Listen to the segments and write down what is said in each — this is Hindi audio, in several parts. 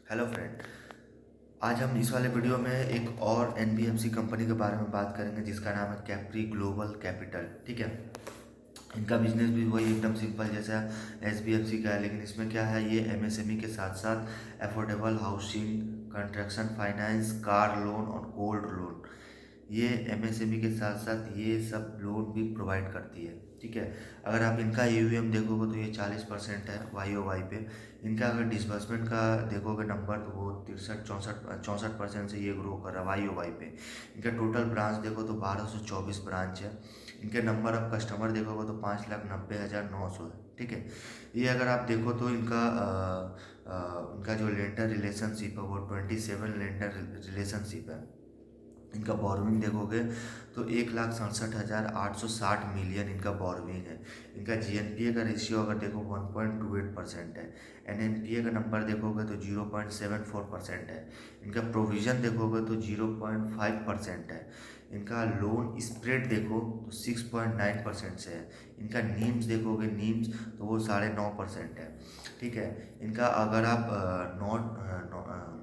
Hello friend. आज हम इस वाले वीडियो में एक और एनबीएफसी कंपनी के बारे में बात करेंगे जिसका नाम है कैप्री ग्लोबल कैपिटल। ठीक है। इनका बिजनेस भी वही एकदम सिंपल जैसा एसबीएफसी का है, लेकिन इसमें क्या है, ये एमएसएमई के साथ साथ affordable housing, construction finance, car loan और गोल्ड लोन, ये एमएसएमई के साथ साथ ये सब लोन भी प्रोवाइड करती है। ठीक है। अगर आप इनका यूएम देखोगे तो ये 40% है वाई ओ वाई पे। इनका अगर डिसबर्समेंट का देखोगे नंबर तो वो 63 64 64% से ये ग्रो कर रहा है वाई ओ वाई पे। इनका टोटल ब्रांच देखो तो 1224 ब्रांच है। इनके नंबर ऑफ कस्टमर देखोगे तो 5,90,900 है। ठीक है। ये अगर आप देखो तो इनका जो लेंडर रिलेशनशिप है वो 27 लेंडर रिलेशनशिप है। इनका बोरोविंग देखोगे तो 1,67,860 मिलियन इनका बोरोविंग है। इनका जीएनपीए का रेशियो अगर देखो 1.28% है। एनएनपीए का नंबर देखोगे तो 0.74% है। इनका प्रोविज़न देखोगे तो 0.5% है। इनका लोन स्प्रेड देखो तो 6.9% से है। इनका नीम्स देखोगे, नीम्स तो वो 9.5% है। ठीक है। इनका अगर आप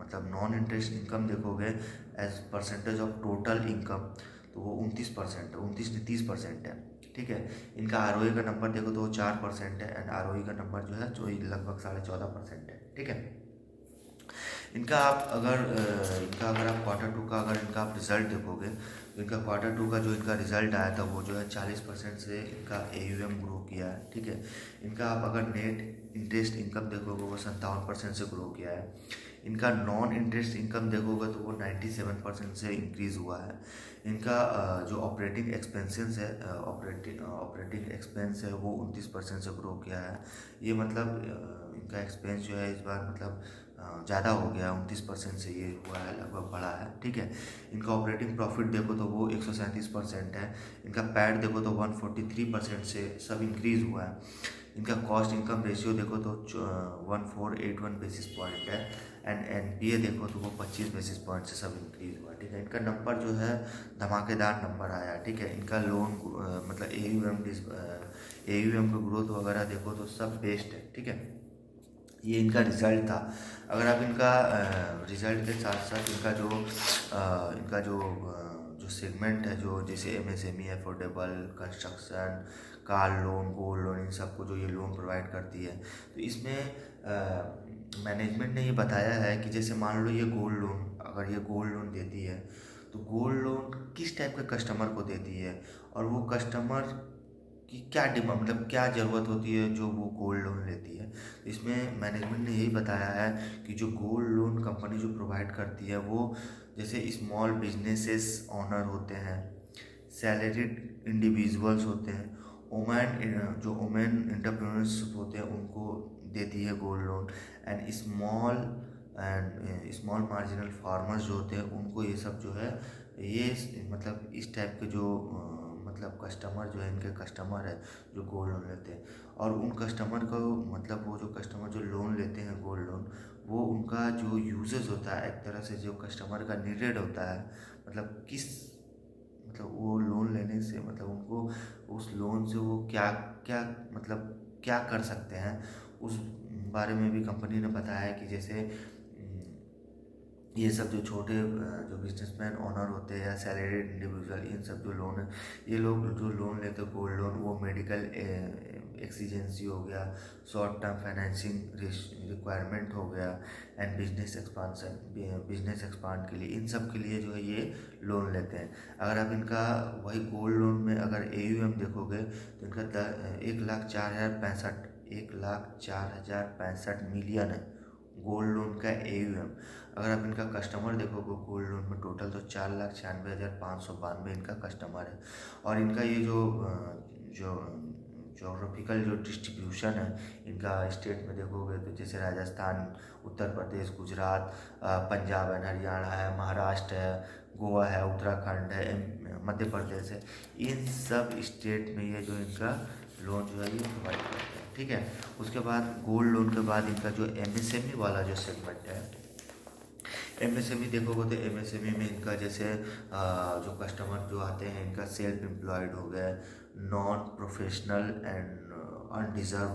मतलब नॉन इंटरेस्ट इनकम देखोगे as percentage of total income तो वो 29% है, 29 नहीं 30% है। ठीक है। इनका आरओई का नंबर देखो तो वो 4% है एंड आरओई का नंबर जो है जो लगभग 14.5% है। ठीक है। इनका अगर आप Q2 का अगर इनका आप रिजल्ट देखोगे तो इनका Q2 का जो इनका रिजल्ट आया था वो जो है 40% से इनका एयूएम ग्रो किया है। ठीक है। इनका आप अगर नेट इंटरेस्ट इनकम देखोगे वो 57% से ग्रो किया है। इनका नॉन इंटरेस्ट इनकम देखोगे तो वो 97% से इंक्रीज़ हुआ है। इनका जो ऑपरेटिंग एक्सपेंसेस है ऑपरेटिंग एक्सपेंस है वो 29% से ग्रो किया है। ये मतलब इनका एक्सपेंस जो है इस बार मतलब ज़्यादा हो गया, 29% से ये हुआ है, लगभग बढ़ा है। ठीक है। इनका ऑपरेटिंग प्रॉफिट देखो तो वो 137% है। इनका पैट देखो तो 143% से सब इंक्रीज़ हुआ है। इनका कॉस्ट इनकम रेशियो देखो तो 1481 बेसिस पॉइंट है एंड एनपीए देखो तो वो 25 बेसिस पॉइंट से सब इंक्रीज़ हुआ है। ठीक है। इनका नंबर जो है धमाकेदार नंबर आया। ठीक है। इनका लोन मतलब एयूएम का ग्रोथ वगैरह देखो तो सब बेस्ट है। ठीक है। ये इनका रिज़ल्ट था। अगर आप इनका रिज़ल्ट के साथ साथ जो सेगमेंट है जो जैसे MSME, affordable, construction, car loan, gold loan, इन सबको जो ये लोन प्रोवाइड करती है तो इसमें मैनेजमेंट ने ये बताया है कि जैसे मान लो ये गोल्ड लोन, अगर ये गोल्ड लोन देती है तो गोल्ड लोन किस टाइप के कस्टमर को देती है और वो कस्टमर कि क्या डिमांड मतलब क्या ज़रूरत होती है जो वो गोल्ड लोन लेती है। इसमें मैनेजमेंट ने यही बताया है कि जो गोल्ड लोन कंपनी जो प्रोवाइड करती है वो जैसे स्मॉल बिजनेसेस ओनर होते हैं, सैलरीड इंडिविजुअल्स होते हैं, वुमेन एंटरप्रेन्योर्स होते हैं, उनको देती है gold loan and small marginal farmers जो होते हैं उनको ये सब जो है ये मतलब इस टाइप के जो मतलब कस्टमर जो है इनके कस्टमर है जो गोल्ड लोन लेते हैं। और उन कस्टमर को मतलब वो जो कस्टमर जो लोन लेते हैं गोल्ड लोन, वो उनका जो यूजेस होता है एक तरह से जो कस्टमर का नीडेड होता है, मतलब किस मतलब वो लोन लेने से मतलब उनको उस लोन से वो क्या क्या मतलब क्या कर सकते हैं उस बारे में भी कंपनी ने बताया है कि जैसे ये सब जो छोटे जो बिजनेसमैन ओनर होते हैं या सैलरीड इंडिविजुअल, इन सब जो लोन है ये लोग जो लोन लेते हैं गोल्ड लोन, वो मेडिकल एक्सीजेंसी हो गया, शॉर्ट टर्म फाइनेंसिंग रिक्वायरमेंट हो गया एंड बिजनेस एक्सपांड के लिए, इन सब के लिए जो है ये लोन लेते हैं। अगर आप इनका वही गोल्ड लोन में अगर एयूएम देखोगे तो इनका 1,04,65 मिलियन है गोल्ड लोन का एयूएम। अगर आप इनका कस्टमर देखोगे गोल्ड लोन में टोटल तो 4,96,592 इनका कस्टमर है। और इनका ये जो जोग्राफिकल जो डिस्ट्रीब्यूशन है इनका स्टेट में देखोगे तो जैसे राजस्थान, उत्तर प्रदेश, गुजरात, पंजाब है, हरियाणा है, महाराष्ट्र है, गोवा है, उत्तराखंड है, मध्य प्रदेश है, इन सब स्टेट में ये जो इनका लोन जो है ये प्रोवाइड करते हैं। ठीक है। उसके बाद गोल्ड लोन के बाद इनका जो एमएसएमई वाला जो सेगमेंट है, एमएसएमई देखोगे तो एमएसएमई में इनका जैसे जो कस्टमर जो आते हैं इनका सेल्फ एम्प्लॉयड हो गया, नॉन प्रोफेशनल एंड अनडिजर्व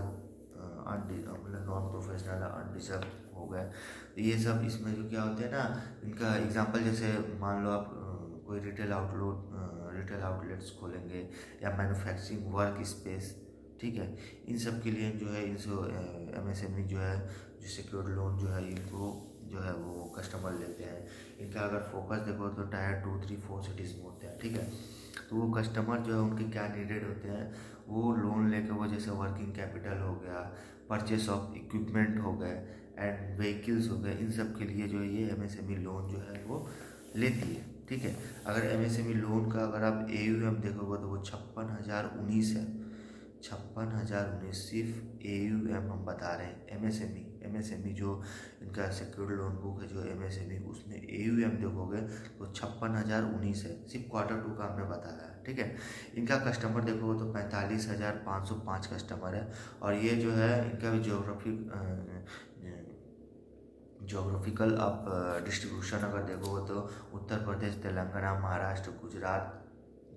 मतलब नॉन प्रोफेशनल अनडिजर्व हो गया। तो ये सब इसमें जो क्या होते हैं ना, इनका एग्जांपल जैसे मान लो आप कोई रिटेल आउटलेट्स खोलेंगे या मैन्युफैक्चरिंग वर्क स्पेस, ठीक है। इन सब के लिए जो है इनसे एमएसएमई जो है जो सिक्योर्ड लोन जो है इनको जो है वो कस्टमर लेते हैं। इनका अगर फोकस देखो तो टायर 2, 3, 4 सिटीज़ में होते हैं, ठीक है। तो वो कस्टमर जो है उनके क्या नीडेड होते हैं, वो लोन लेके वो जैसे वर्किंग कैपिटल हो गया, परचेस ऑफ इक्विपमेंट हो गए एंड व्हीकल्स हो गए, इन सब के लिए जो है ये एमएसएमई लोन जो है वो लेती है, ठीक है। अगर एमएसएमई लोन का अगर आप एयूएम देखोगे तो वो 56,019 है। 56,019 सिर्फ एयूएम हम बता रहे हैं। एमएसएमई जो इनका सिक्योर्ड लोन बुक है जो एमएसएमई, उसमें एयूएम देखोगे तो 56,019 है। सिर्फ Q2 का हमने बताया है, ठीक है। इनका कस्टमर देखोगे तो 45,505 कस्टमर है। और ये जो है इनका भी जोग्राफिकल आप डिस्ट्रीब्यूशन अगर देखोगे तो उत्तर प्रदेश, तेलंगाना, महाराष्ट्र, गुजरात,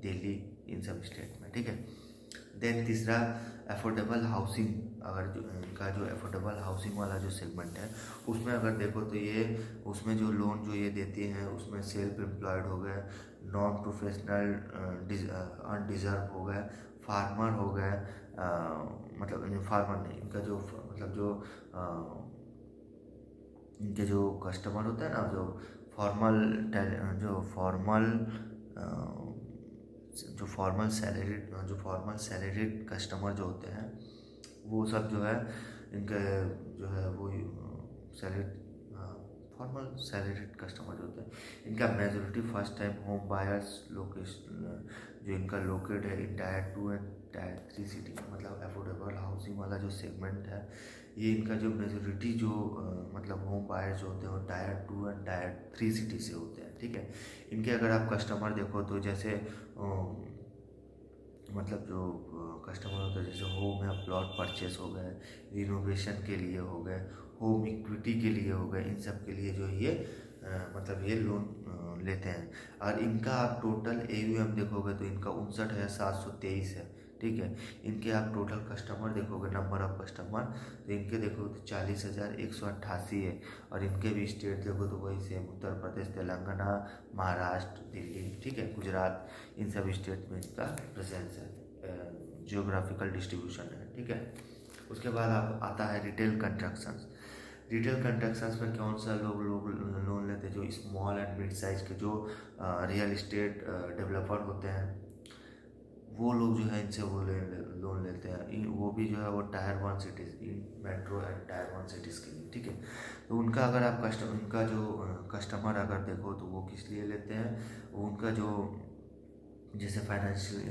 दिल्ली, इन सब स्टेट में, ठीक है। देन तीसरा अफोर्डेबल हाउसिंग, अगर जो इनका जो अफोर्डेबल हाउसिंग वाला जो सेगमेंट है उसमें अगर देखो तो ये उसमें जो लोन जो ये देती हैं उसमें सेल्फ एम्प्लॉयड हो गए, नॉन प्रोफेशनल अनडिजर्व हो गए, फार्मर हो गए, मतलब फार्मर नहीं, इनका जो मतलब इनके जो कस्टमर होता है ना, जो फॉर्मल सैलरीड कस्टमर जो होते हैं वो सब जो है इनके जो है वो सैलरीड फॉर्मल सैलरीड कस्टमर जो होते हैं इनका majority first time home buyers location जो इनका लोकेट है इन टायर 2 एंड टायर 3 सिटी, मतलब अफोर्डेबल हाउसिंग वाला जो सेगमेंट है ये इनका जो मेजोरिटी जो मतलब होम बायर्स जो होते हैं वो टायर 2 एंड टायर 3 सिटी से होते हैं, ठीक है। इनके अगर आप कस्टमर देखो तो जैसे मतलब जो कस्टमर होता है जैसे होम या प्लॉट परचेस हो गए, रिनोवेशन के लिए हो गए, होम इक्विटी के लिए हो गए, इन सब के लिए जो ये मतलब ये लोन लेते हैं। और इनका आप टोटल एयूएम देखोगे तो इनका 59,723 है, ठीक है। इनके आप टोटल कस्टमर देखोगे, नंबर ऑफ कस्टमर, तो इनके देखो तो 40,188 है। और इनके भी स्टेट देखो तो वही सेम, उत्तर प्रदेश, तेलंगाना, महाराष्ट्र, दिल्ली, ठीक है, गुजरात, इन सब स्टेट में इनका प्रेजेंस है, जियोग्राफिकल डिस्ट्रीब्यूशन है, ठीक है। उसके बाद आप आता है रिटेल कंस्ट्रक्शंस। रिटेल कंस्ट्रक्शंस में कौन सा लोग लोन लेते हैं, जो स्मॉल एंड मिड साइज के जो रियल इस्टेट डेवलपर होते हैं वो लोग जो है इनसे वो लोन लेते हैं। वो भी जो है वो tyre 1 cities, metro and tyre 1 cities के लिए, ठीक है। तो उनका अगर आप उनका जो कस्टमर अगर देखो तो वो किस लिए लेते हैं, वो उनका जो जैसे फाइनेंसिंग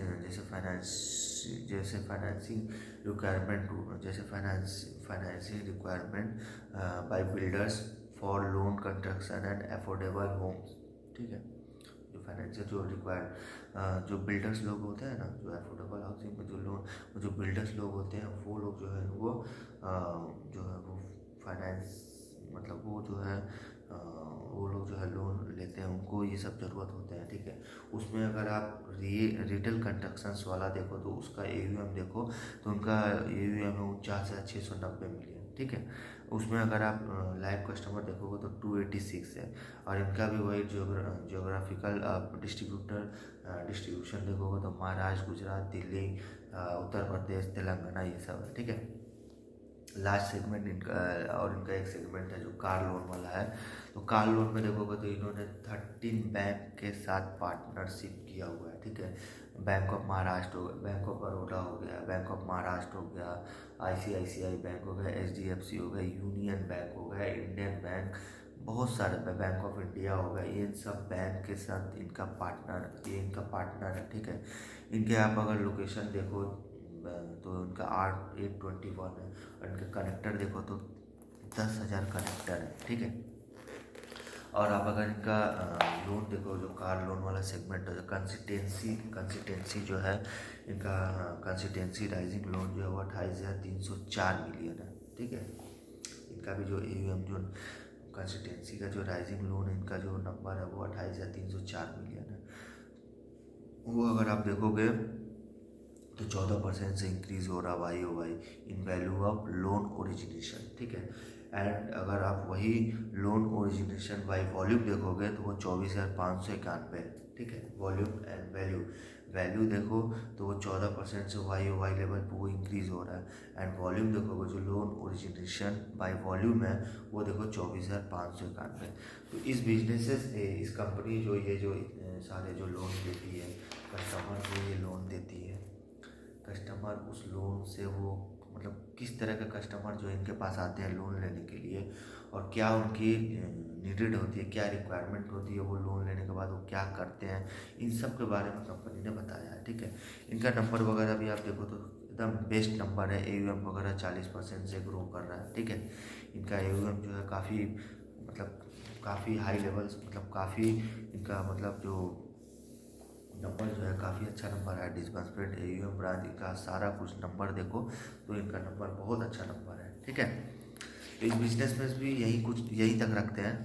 रिक्वायरमेंट, जैसे financing requirement by builders for loan construction and affordable homes, ठीक है। जो फाइनेंशियल जो रिक्वायर जो बिल्डर्स लोग होते हैं ना, जो अफोर्डेबल हाउसिंग में जो बिल्डर्स लोग होते हैं वो लोग जो है वो जो है वो फाइनेंस मतलब वो जो है वो लोग जो है लोन लेते हैं, उनको ये सब ज़रूरत होते हैं, ठीक है। उसमें अगर आप रिटेल कंस्ट्रक्शंस वाला देखो तो उसका एयूएम देखो तो उनका एयूएम है 49,690 मिलियन, ठीक है। उसमें अगर आप लाइव कस्टमर देखोगे तो 286 है। और इनका भी वही जियोग्राफिकल आप डिस्ट्रीब्यूशन देखोगे तो महाराष्ट्र, गुजरात, दिल्ली, उत्तर प्रदेश, तेलंगाना, ये सब है, ठीक है। लास्ट सेगमेंट इनका और इनका एक सेगमेंट है जो कार लोन वाला है। तो कार लोन में देखोगे तो इन्होंने 13 बैंक के साथ पार्टनरशिप किया हुआ है, ठीक है। बैंक ऑफ महाराष्ट्र हो गया, बैंक ऑफ बड़ौदा हो गया, बैंक ऑफ महाराष्ट्र हो गया, आईसीआईसीआई बैंक हो गया, एचडीएफसी हो गया, यूनियन बैंक हो गया, इंडियन बैंक, बहुत सारे बैंक ऑफ इंडिया हो गया, ये सब बैंक के साथ ये इनका पार्टनर है, ठीक है। इनके आप अगर लोकेशन देखो तो इनका R821 है। और इनका कनेक्टर देखो तो 10,000 कनेक्टर है, ठीक है। और आप अगर इनका लोन देखो, जो कार लोन वाला सेगमेंट है, जो कंसिस्टेंसी जो है इनका कंसिस्टेंसी राइजिंग लोन जो है वो 28,304 मिलियन है, ठीक है। इनका भी जो एयूएम जो कंसिस्टेंसी का जो राइजिंग लोन इनका जो नंबर है वो 28,304 मिलियन है। वो अगर आप देखोगे तो 14% से इंक्रीज हो रहा भाई इन वैल्यू ऑफ लोन ओरिजिनेशन, ठीक है। एंड अगर आप वही लोन ओरिजिनेशन बाई वॉल्यूम देखोगे तो वो 24,591 है, ठीक है। वॉल्यूम एंड वैल्यू, वैल्यू देखो तो वो 14% से वाई लेवल पे वो इंक्रीज़ हो रहा है। एंड वॉल्यूम देखोगे जो लोन ओरिजिनेशन बाय वॉल्यूम है वो देखो 24,591। तो इस बिजनेस से इस कंपनी जो ये जो इतने सारे जो लोन देती है, कस्टमर को ये लोन देती है, कस्टमर उस लोन से वो मतलब किस तरह का कस्टमर जो इनके पास आते हैं लोन लेने के लिए और क्या उनकी नीडेड होती है, क्या रिक्वायरमेंट होती है, वो लोन लेने के बाद वो क्या करते हैं, इन सब के बारे में कंपनी ने बताया है, ठीक है। इनका नंबर वगैरह भी आप देखो तो एकदम बेस्ट नंबर है, AUM वगैरह 40% से ग्रो कर रहा है, ठीक है। इनका AUM जो है काफ़ी मतलब काफ़ी हाई लेवल्स, मतलब काफ़ी इनका मतलब जो नंबर जो है काफ़ी अच्छा नंबर है। डिस्बर्समेंट, AUM, ब्रांच, इनका सारा कुछ नंबर देखो तो इनका नंबर बहुत अच्छा नंबर है, ठीक है। तो इस बिजनेस में भी यही तक रखते हैं।